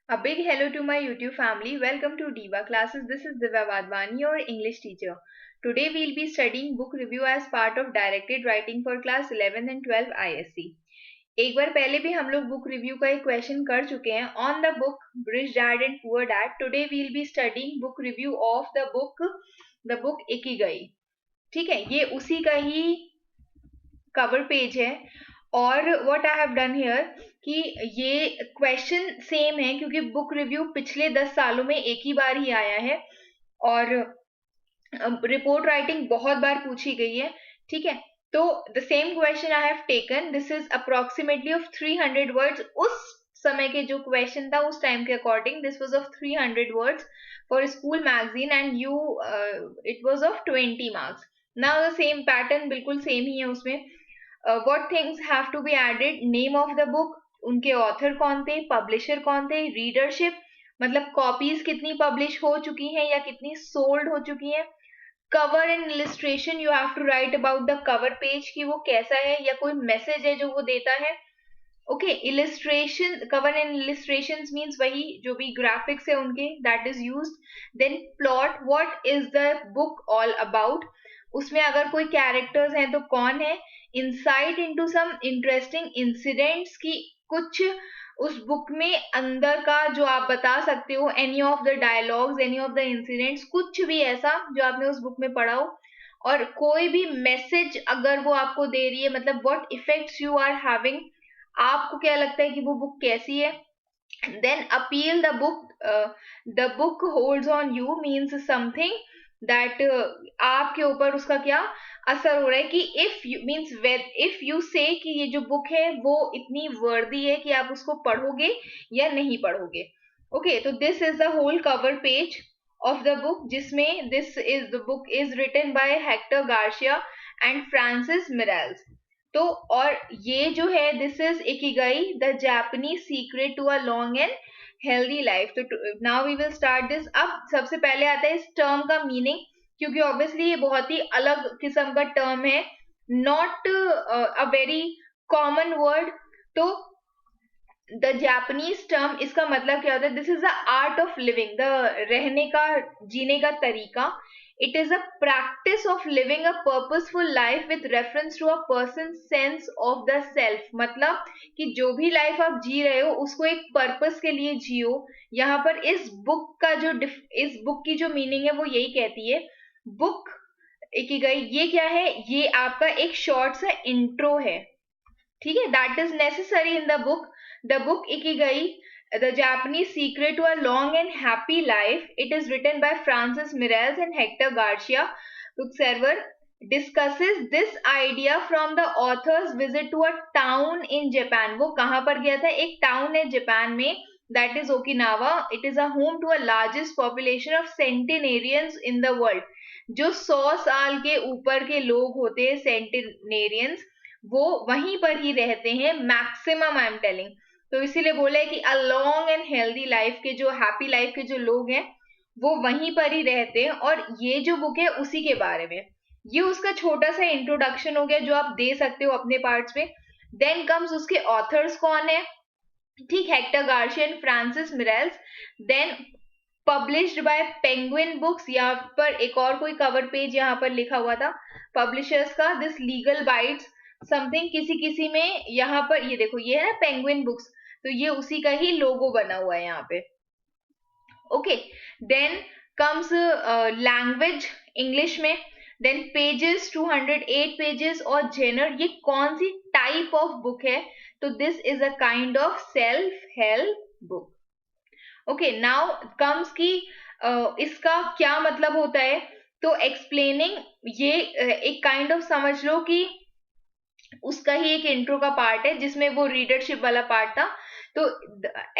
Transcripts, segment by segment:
A big hello to my YouTube family. Welcome to Diva Classes. This is Divya Wadhwani, your English teacher. Today we'll be studying book review as part of directed writing for class 11 and 12 ISC. एक बार पहले भी हम लोग book review का एक question कर चुके हैं on the book rich dad and poor dad. Today we'll be studying book review of the book Ikigai. ठीक है, ये उसी का ही कवर पेज है. और what I have done here कि ये क्वेश्चन सेम है क्योंकि बुक रिव्यू पिछले 10 सालों में एक ही बार ही आया है और रिपोर्ट राइटिंग बहुत बार पूछी गई है. ठीक है, तो the same question I have taken. This is approximately of 300 words. उस समय के जो क्वेश्चन था उस टाइम के according this was of 300 words for school magazine and you it was of 20 marks. Now the same pattern बिल्कुल same ही है उसमें. what things have to be added? Name of the book, उनके author कौन थे, publisher कौन थे, readership मतलब copies कितनी पब्लिश हो चुकी हैं या कितनी सोल्ड हो चुकी हैं. Cover and illustration, you have to write about the cover page कि वो कैसा है या कोई मैसेज है जो वो देता है. Okay, illustration, cover and illustration means वही जो भी ग्राफिक्स है उनके, that is used. Then plot, what is the book all about, उसमें अगर कोई कैरेक्टर्स हैं तो कौन है. Insight into some interesting incidents की कुछ उस बुक में अंदर का जो आप बता सकते हो, any of the dialogues, any of the incidents, कुछ भी ऐसा जो आपने उस बुक में पढ़ा हो. और कोई भी मैसेज अगर वो आपको दे रही है, मतलब what effects you are having, आपको क्या लगता है कि वो बुक कैसी है. Then appeal, the book holds on you means something that आपके ऊपर उसका क्या असर हो रहा है. कि if you means if you say कि ये जो बुक है वो इतनी वर्दी है कि आप उसको पढ़ोगे या नहीं पढ़ोगे. ओके, तो this is the whole cover page of the book जिसमें this is the book is written by Hector Garcia and Francis Miralles. तो और ये जो है this is Ikigai, the Japanese secret to a long and healthy life. तो now we will start this. अब सबसे पहले आता है इस टर्म का मीनिंग, क्योंकि ऑब्वियसली ये बहुत ही अलग किस्म का टर्म है, not a very common word. तो द जापानीज टर्म, इसका मतलब क्या होता है. This is the art of living, the रहने का, जीने का तरीका. It is a practice of living a purposeful life with reference to a person sense of the self. मतलब कि जो भी लाइफ आप जी रहे हो उसको एक पर्पस के लिए जियो. यहाँ पर इस बुक का जो इस बुक की जो मीनिंग है वो यही कहती है. बुक इकिगाई ये क्या है, ये आपका एक शॉर्ट सा इंट्रो है. ठीक है, that is necessary in the book. The book Ikigai, the Japanese secret to a long and happy life. It is written by Francis Miralles and Hector Garcia. बुकसेवर discusses this idea from the author's visit to a town in Japan. वो कहाँ पर गया था, एक town है Japan में, that is Okinawa. It is a home to a largest population of centenarians in the world. जो 100 साल के ऊपर के लोग होते हैं सेंटिनेरियंस, वो वहीं पर ही रहते हैं मैक्सिमम, आई एम टेलिंग. तो इसीलिए बोला है कि अ लॉन्ग एंड हेल्दी लाइफ के जो हैप्पी लाइफ के जो लोग हैं वो वहीं पर ही रहते हैं. और ये जो बुक है उसी के बारे में, ये उसका छोटा सा इंट्रोडक्शन हो गया जो आप दे सकते हो अपने पार्ट्स में. देन कम्स उसके ऑथर्स कौन है. ठीक, Hector Garcia and Francis Miralles. Then published by Penguin books. यहाँ पर एक और कोई कवर पेज यहाँ पर लिखा हुआ था पब्लिशर्स का, दिस लीगल बाइट्स समथिंग. किसी किसी में यहाँ पर ये देखो, ये है ना पेंगुइन बुक्स, तो ये उसी का ही लोगो बना हुआ है यहाँ पे. Okay, then comes language English में. Then pages 208 pages. और जेनर, ये कौन सी टाइप ऑफ बुक है, तो this is a kind of self help book. Okay, now comes की इसका क्या मतलब होता है. तो एक्सप्लेनिंग, ये एक काइंड ऑफ समझ लो कि उसका ही एक इंट्रो का पार्ट है जिसमें वो रीडरशिप वाला पार्ट था. तो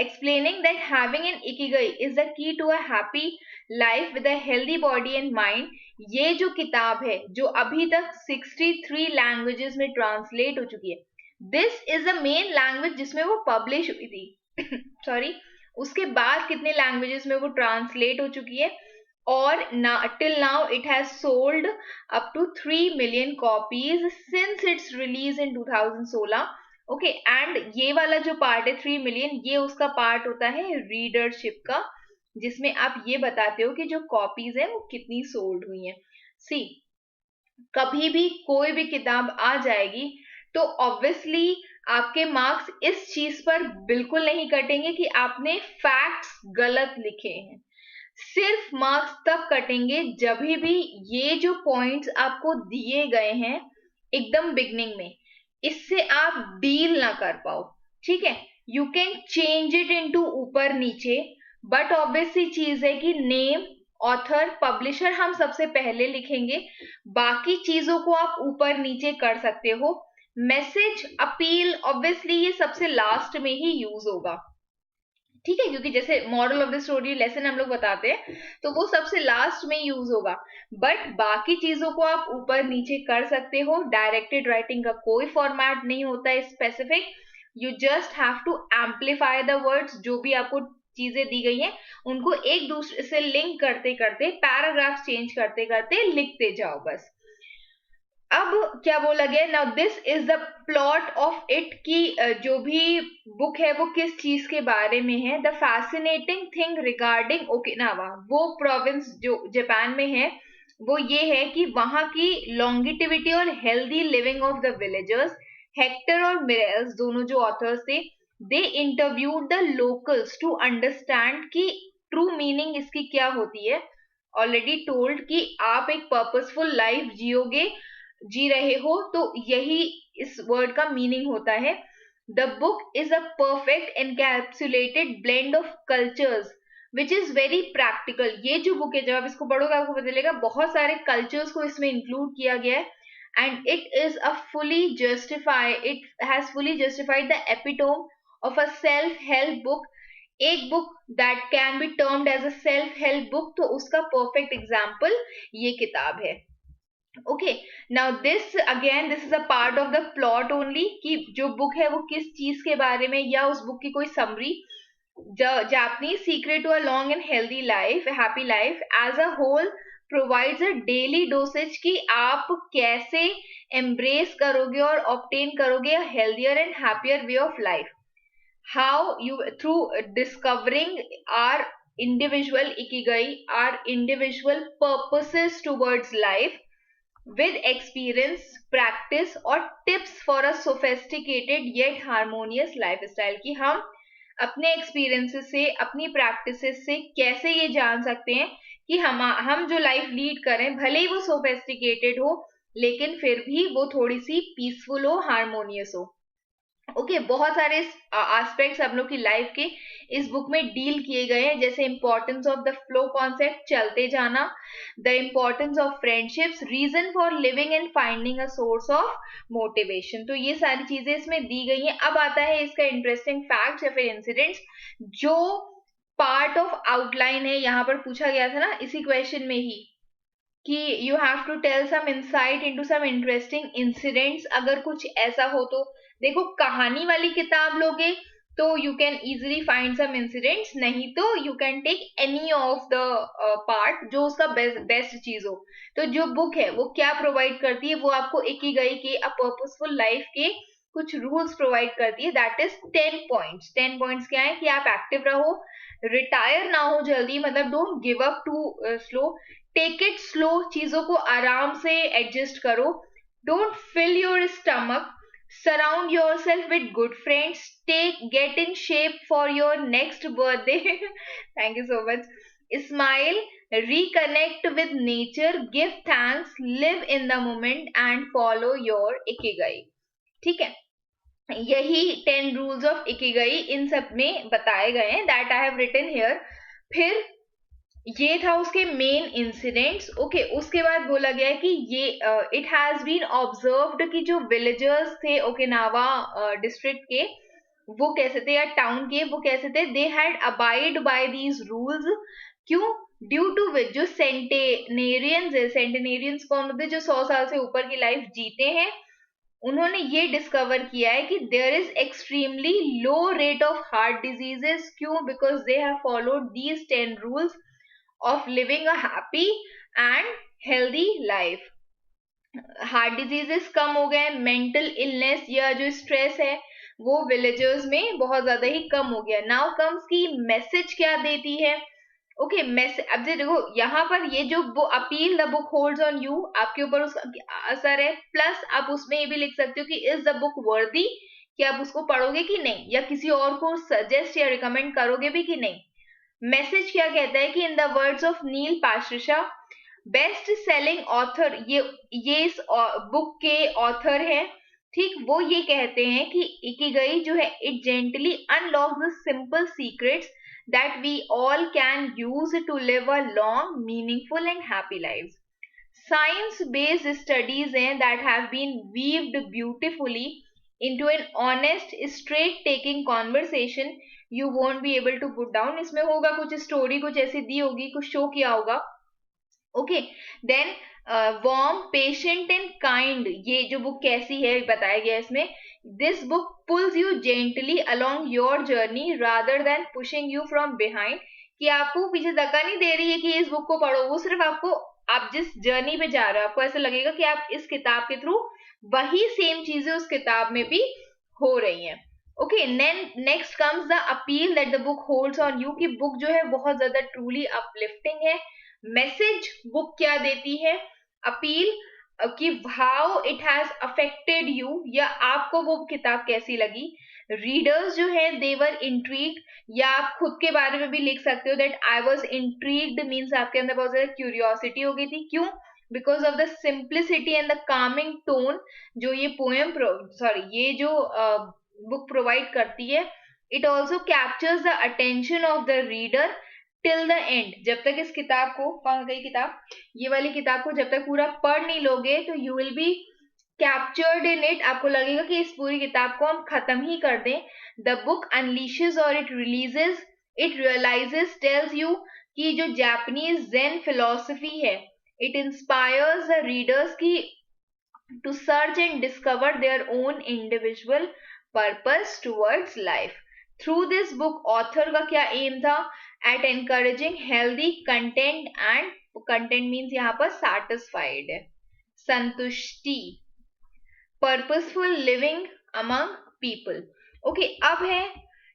explaining that having an ikigai is the key to a happy life with a healthy body and mind. ये जो किताब है जो अभी तक 63 लैंग्वेजेस में ट्रांसलेट हो चुकी है, this is the main language जिसमें वो पब्लिश हुई थी सॉरी. उसके बाद कितने लैंग्वेजेस में वो ट्रांसलेट हो चुकी है. और till now it has sold up to 3 million copies since its release in 2016. Okay, and ये वाला जो पार्ट है 3 मिलियन, ये उसका पार्ट होता है रीडरशिप का, जिसमें आप ये बताते हो कि जो कॉपीज है वो कितनी सोल्ड हुई हैं। सी, कभी भी कोई भी किताब आ जाएगी तो ऑब्वियसली आपके मार्क्स इस चीज पर बिल्कुल नहीं कटेंगे कि आपने फैक्ट्स गलत लिखे हैं। सिर्फ मार्क्स तब कटेंगे जब भी ये जो पॉइंट्स आपको दिए गए हैं एकदम बिगनिंग में, इससे आप डील ना कर पाओ। ठीक है, you can change it into ऊपर नीचे, बट ऑब्वियसली चीज है कि नेम, ऑथर, पब्लिशर हम सबसे पहले लिखेंगे, बाकी चीजों को आप ऊपर नीचे कर सकते हो। मैसेज, अपील, ऑब्वियसली ये सबसे लास्ट में ही यूज होगा। ठीक है, क्योंकि जैसे moral of the story lesson हम लोग बताते हैं तो वो सबसे लास्ट में यूज होगा, बट बाकी चीजों को आप ऊपर नीचे कर सकते हो। डायरेक्टेड राइटिंग का कोई फॉर्मेट नहीं होता है specific, you just have to amplify the words. जो भी आपको चीजें दी गई हैं उनको एक दूसरे से लिंक करते करते, पैराग्राफ चेंज करते करते लिखते जाओ बस। अब क्या बोला गया, now this is the plot of it, कि जो भी बुक है वो किस चीज के बारे में है। The fascinating thing regarding Okinawa, वो प्रोविंस जो जापान में है, वो ये है कि वहां की लॉन्गिटिविटी और healthy living of the villagers. Hector और मिरेल्स दोनों जो ऑथर्स थे, they interviewed the locals to understand कि ट्रू मीनिंग इसकी क्या होती है। ऑलरेडी टोल्ड कि आप एक पर्पसफुल लाइफ जी रहे हो, तो यही इस वर्ड का मीनिंग होता है। The book is a perfect encapsulated blend of cultures which is very practical. ये जो बुक है, जब आप इसको पढ़ोगे आपको पता चलेगा बहुत सारे कल्चर्स को इसमें इंक्लूड किया गया है, and it is a it has fully justified the epitome of a self help book. एक book that can be termed as a self help book, तो उसका परफेक्ट एग्जाम्पल ये किताब है। Okay, now this is a part of the plot only, कि जो book है वो किस चीज के बारे में, या उस बुक की कोई समरी। Japanese secret to a long and healthy life, happy life as a whole provides a daily dosage, कि आप कैसे एम्ब्रेस करोगे और ऑब्टेन करोगे a healthier and happier way of life. How you through discovering our individual ikigai, our individual purposes towards life, with experience, practice और tips for a sophisticated yet harmonious lifestyle, कि हम अपने experiences से, अपनी practices से कैसे ये जान सकते हैं कि हम जो life lead करें भले ही वो sophisticated हो, लेकिन फिर भी वो थोड़ी सी peaceful हो, harmonious हो। ओके, बहुत सारे एस्पेक्ट्स हम लोग की लाइफ के इस बुक में डील किए गए हैं, जैसे importance of the flow concept, चलते जाना, the importance of friendships, reason for living and finding a source of motivation. तो ये सारी चीजें इसमें दी गई हैं। अब आता है इसका इंटरेस्टिंग फैक्ट या फिर इंसिडेंट्स। जो पार्ट ऑफ आउटलाइन है, यहाँ पर पूछा गया था ना इसी क्वेश्चन में ही, कि you have to tell some insight into some interesting incidents, अगर कुछ ऐसा हो तो। देखो, कहानी वाली किताब लोगे तो you can easily find some incidents, नहीं तो you can take any of the part जो उसका बेस्ट चीज हो। तो जो बुक है वो क्या प्रोवाइड करती है, वो आपको इकिगाई के अ पर्पसफुल लाइफ के कुछ रूल्स प्रोवाइड करती है। That is 10 points. 10 पॉइंट्स क्या है, कि आप एक्टिव रहो, रिटायर ना हो जल्दी, मतलब don't give up too slow, take it slow, चीजों को आराम से एडजस्ट करो, don't fill your stomach, surround yourself with good friends, get in shape for your next birthday, thank you so much, smile, reconnect with nature, give thanks, live in the moment and follow your ikigai। ठीक है, यही 10 rules of Ikigai इन सब में बताए गए हैं, that I have written here. फिर ये था उसके मेन इंसिडेंट्स। ओके, उसके बाद बोला गया है कि ये इट हैज बीन ऑब्जर्व्ड कि जो विलेजर्स थे ओकिनावा डिस्ट्रिक्ट के, वो कैसे थे, या टाउन के वो कैसे थे, they had abide by these rules. क्यों? ड्यू टू विच जो सेंटेनेरियंस है, सेंटेनेरियंस कौन होते हैं, जो 100 साल से ऊपर की लाइफ जीते हैं, उन्होंने ये डिस्कवर किया है कि there is extremely low rate of heart diseases. क्यों? Because they have followed these 10 rules of living a happy and healthy life। Heart diseases कम हो गए, मेंटल इलनेस या जो स्ट्रेस है वो विलेजर्स में बहुत ज्यादा ही कम हो गया। नाउ कम्स की मैसेज क्या देती है। ओके मैसेज, अब देखो यहाँ पर ये जो appeal the book holds on you, आपके ऊपर उसका असर है, प्लस आप उसमें ये भी लिख सकते हो कि इज द बुक वर्दी, कि आप उसको पढ़ोगे कि नहीं, या किसी और को सजेस्ट या रिकमेंड करोगे भी कि नहीं। मैसेज क्या कहता है कि in the words of Neil Pasricha, best selling author, ये इस बुक के ऑथर हैं, ठीक, वो ये कहते हैं कि इकिगाई जो है it gently unlock the simple secrets that we all can use to live a long, meaningful and happy lives. Science-based studies that have been weaved beautifully into an honest, straight-taking conversation you won't be able to put down. इसमें होगा कुछ story, कुछ ऐसी दी होगी, कुछ show किया होगा। Okay then warm, patient and kind, ये जो बुक कैसी है बताया गया इसमें। This book pulls you gently along your journey rather than pushing you from behind, कि आपको पीछे धक्का नहीं दे रही है कि इस बुक को पढ़ो, वो सिर्फ आपको, आप जिस जर्नी पे जा रहे हो आपको ऐसा लगेगा कि आप इस किताब के थ्रू वही सेम चीजें उस किताब में भी हो रही हैं। Okay next comes the appeal that the book holds on you, कि बुक जो है बहुत ज्यादा ट्रूली अपलिफ्टिंग है। मैसेज बुक क्या देती है, अपील, कि how it has affected you, या आपको वो किताब कैसी लगी। रीडर्स जो है दे वर इंट्रीग्ड, या आप खुद के बारे में भी लिख सकते हो that I was intrigued, means आपके अंदर बहुत ज्यादा क्यूरियोसिटी हो गई थी। क्यों? Because of the simplicity and the Kameng tone जो ये पोएम ये जो बुक प्रोवाइड करती है। It also captures the attention of the reader till the end, जब तक इस किताब को, कौन गई किताब, ये वाली किताब को जब तक पूरा पढ़ नहीं लोगे तो you will be captured in it, आपको लगेगा कि इस पूरी किताब को हम खत्म ही कर दें। द बुक अनलीशेस और it releases, it realizes, tells you, कि जो जापानीज जेन फिलोसफी है, इट इंस्पायर्स द रीडर्स की to search and discover their own individual purpose towards life. Through this book author का क्या एम था, at encouraging healthy content, and content means यहाँ पर satisfied है, संतुष्टि, purposeful living among people. Okay अब है,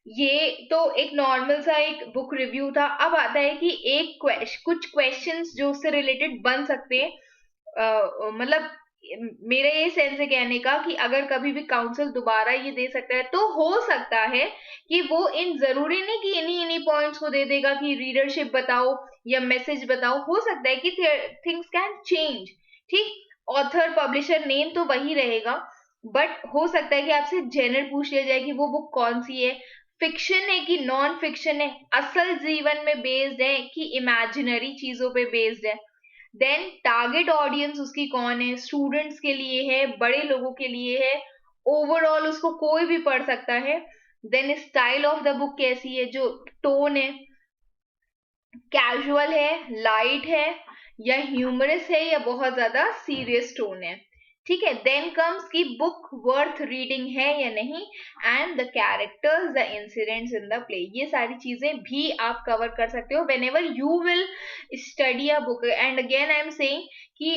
ये तो एक नॉर्मल सा एक बुक रिव्यू था। अब आता है कि कुछ क्वेश्चंस जो उससे रिलेटेड बन सकते हैं। मतलब मेरा ये सेंस है कहने का कि अगर कभी भी काउंसिल दोबारा ये दे सकता है तो हो सकता है कि वो इन जरूरी नहीं कि इन्हीं पॉइंट्स को दे देगा कि रीडरशिप बताओ या मैसेज बताओ, हो सकता है कि थिंग्स कैन चेंज, ठीक, ऑथर पब्लिशर नेम तो वही रहेगा, बट हो सकता है कि आपसे जेनर पूछ लिया जाए कि वो बुक कौन सी है, फिक्शन है कि नॉन फिक्शन है, असल जीवन में बेस्ड है कि इमेजिनरी चीजों पे बेस्ड है, देन टारगेट ऑडियंस उसकी कौन है, स्टूडेंट्स के लिए है, बड़े लोगों के लिए है, ओवरऑल उसको कोई भी पढ़ सकता है, then style of the book कैसी है, जो टोन है कैजुअल है, लाइट है, या ह्यूमरस है, या बहुत ज्यादा सीरियस टोन है, ठीक है। देन कम्स की बुक वर्थ रीडिंग है या नहीं, and the characters, the incidents in the play, ये सारी चीजें भी आप कवर कर सकते हो whenever you will study a book. And again I am saying कि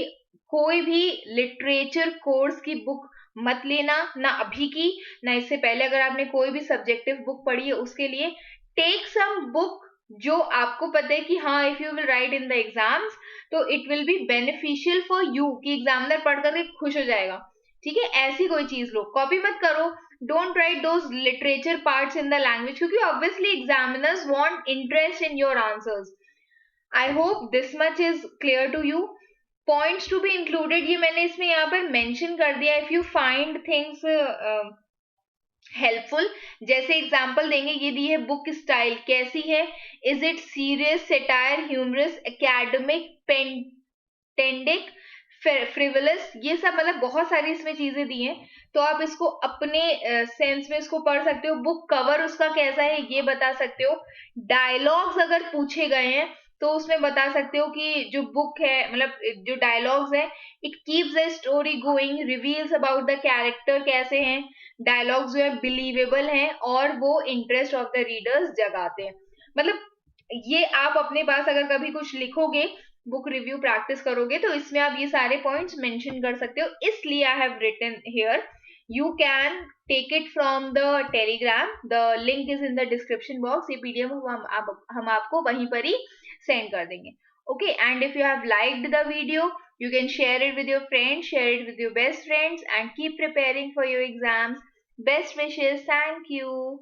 कोई भी लिटरेचर कोर्स की बुक मत लेना, ना अभी की ना इससे पहले, अगर आपने कोई भी सब्जेक्टिव बुक पढ़ी है उसके लिए टेक सम बुक जो आपको पता है कि हाँ if you will write in the exams तो it will be beneficial for you, कि एग्जामिनर पढ़ करके खुश हो जाएगा, ठीक है, ऐसी कोई चीज लो, कॉपी मत करो। Don't write those literature parts in the language, क्योंकि obviously examiners want interest in your answers. I hope this much is clear to you. Points to be included ये मैंने इसमें यहाँ पर मेंशन कर दिया, if you find things helpful, जैसे example देंगे, ये दी है बुक स्टाइल कैसी है, is it serious, satire, humorous, academic, pedantic, frivolous, ये सब मतलब बहुत सारी इसमें चीजें दी हैं, तो आप इसको अपने सेंस में इसको पढ़ सकते हो। बुक कवर उसका कैसा है ये बता सकते हो। डायलॉग्स अगर पूछे गए हैं तो उसमें बता सकते हो कि जो बुक है, मतलब जो डायलॉग्स है, it keeps the story going, reveals about the character कैसे हैं, डायलॉग्स जो है बिलीवेबल हैं और वो इंटरेस्ट ऑफ द रीडर्स जगाते हैं। मतलब ये आप अपने पास अगर कभी कुछ लिखोगे, बुक रिव्यू प्रैक्टिस करोगे, तो इसमें आप ये सारे पॉइंट्स मेंशन कर सकते हो, इसलिए I have written here You can take it from the Telegram. The link is in the description box. ये PDF हम आपको वहीं पर ही send कर देंगे. Okay, and if you have liked the video, you can share it with your friends, share it with your best friends, and keep preparing for your exams. Best wishes. Thank you.